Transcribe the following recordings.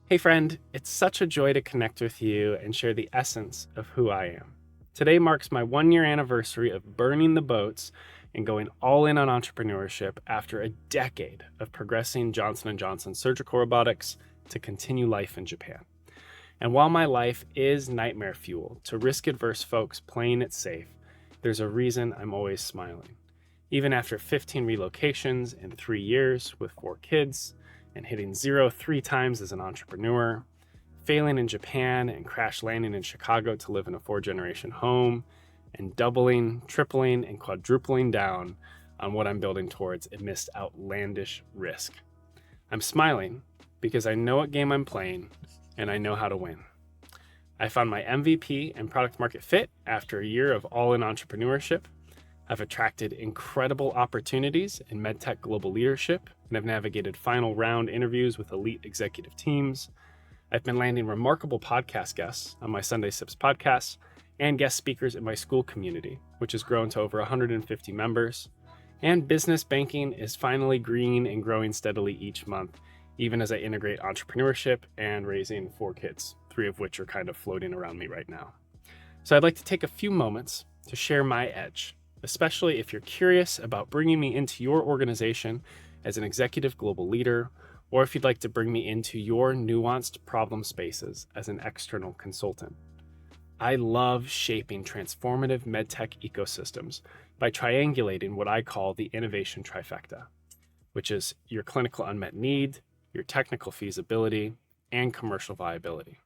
Hey friend, it's such a joy to connect with you and share the essence of who I am. Today marks my 1 year anniversary of burning the boats and going all in on entrepreneurship after a decade of progressing Johnson & Johnson surgical robotics to continue life in Japan. And while my life is nightmare fuel to risk-adverse folks playing it safe, there's a reason I'm always smiling. Even after 15 relocations in 3 years with 4 kids, and hitting zero 3 times as an entrepreneur, failing in Japan and crash landing in Chicago to live in a 4-generation home, and doubling, tripling, and quadrupling down on what I'm building towards amidst outlandish risk. I'm smiling because I know what game I'm playing and I know how to win. I found my MVP and product market fit after a year of all-in entrepreneurship. I've attracted incredible opportunities in medtech global leadership and have navigated final round interviews with elite executive teams. I've been landing remarkable podcast guests on my Sunday Sips podcast and guest speakers in my Skool community, which has grown to over 150 members. And business banking is finally green and growing steadily each month, even as I integrate entrepreneurship and raising 4 kids, 3 of which are kind of floating around me right now. So I'd like to take a few moments to share my edge, especially if you're curious about bringing me into your organization as an executive global leader, or if you'd like to bring me into your nuanced problem spaces as an external consultant. I love shaping transformative medtech ecosystems by triangulating what I call the innovation trifecta, which is your clinical unmet need, your technical feasibility, and commercial viability.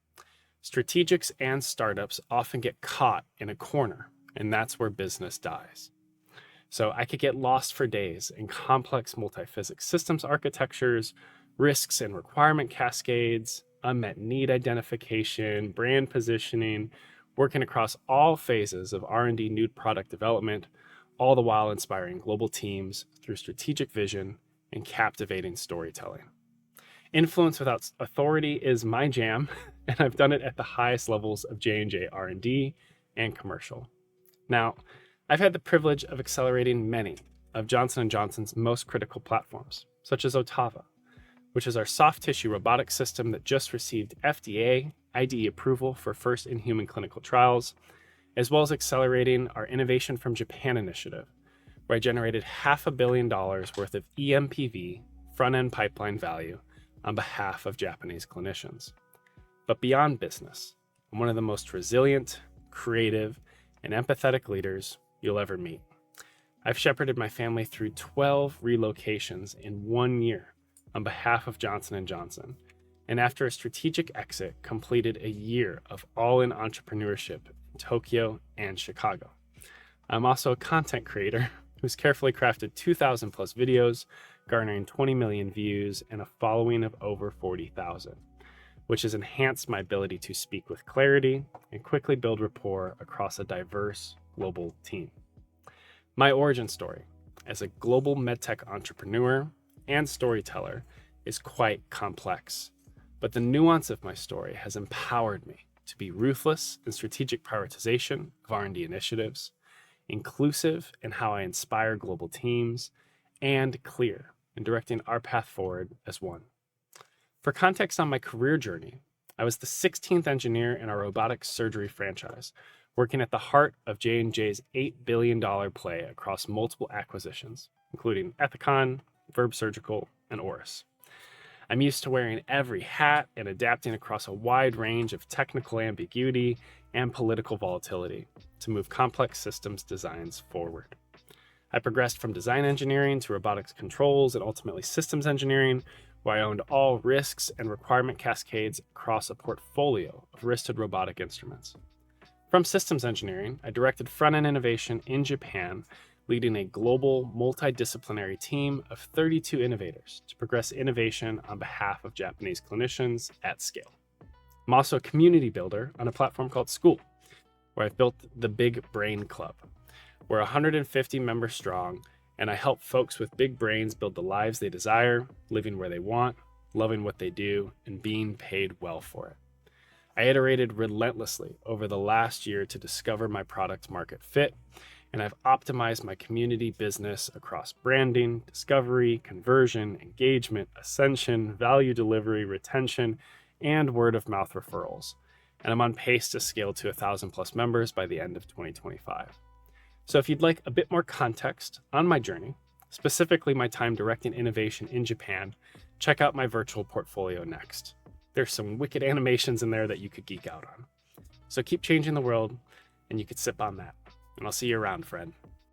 Strategics and startups often get caught in a corner, and that's where business dies. So I could get lost for days in complex multi-physics systems architectures, risks and requirement cascades, unmet need identification, brand positioning, working across all phases of R&D new product development, all the while inspiring global teams through strategic vision and captivating storytelling. Influence without authority is my jam, and I've done it at the highest levels of J&J R&D and commercial. Now, I've had the privilege of accelerating many of Johnson & Johnson's most critical platforms, such as Otava, which is our soft tissue robotic system that just received FDA IDE approval for first-in-human clinical trials, as well as accelerating our Innovation from Japan initiative, where I generated $500 million worth of EMPV front-end pipeline value on behalf of Japanese clinicians. But beyond business, I'm one of the most resilient, creative, and empathetic leaders you'll ever meet. I've shepherded my family through 12 relocations in 1 year on behalf of Johnson & Johnson, and after a strategic exit, completed a year of all-in entrepreneurship in Tokyo and Chicago. I'm also a content creator who's carefully crafted 2,000 plus videos, garnering 20 million views and a following of over 40,000. Which has enhanced my ability to speak with clarity and quickly build rapport across a diverse global team. My origin story as a global medtech entrepreneur and storyteller is quite complex, but the nuance of my story has empowered me to be ruthless in strategic prioritization of R&D initiatives, inclusive in how I inspire global teams, and clear in directing our path forward as one. For context on my career journey, I was the 16th engineer in our robotic surgery franchise, working at the heart of J&J's $8 billion play across multiple acquisitions, including Ethicon, Verb Surgical, and Auris. I'm used to wearing every hat and adapting across a wide range of technical ambiguity and political volatility to move complex systems designs forward. I progressed from design engineering to robotics controls and ultimately systems engineering, where I owned all risks and requirement cascades across a portfolio of wristed robotic instruments. From systems engineering, I directed front-end innovation in Japan, leading a global multidisciplinary team of 32 innovators to progress innovation on behalf of Japanese clinicians at scale. I'm also a community builder on a platform called Skool, where I've built the Big Brain Club. We're 150 members strong, and I help folks with big brains build the lives they desire, living where they want, loving what they do, and being paid well for it. I iterated relentlessly over the last year to discover my product market fit, and I've optimized my community business across branding, discovery, conversion, engagement, ascension, value delivery, retention, and word of mouth referrals. And I'm on pace to scale to 1,000 plus members by the end of 2025. So if you'd like a bit more context on my journey, specifically my time directing innovation in Japan, check out my virtual portfolio next. There's some wicked animations in there that you could geek out on. So keep changing the world, and you could sip on that. And I'll see you around, friend.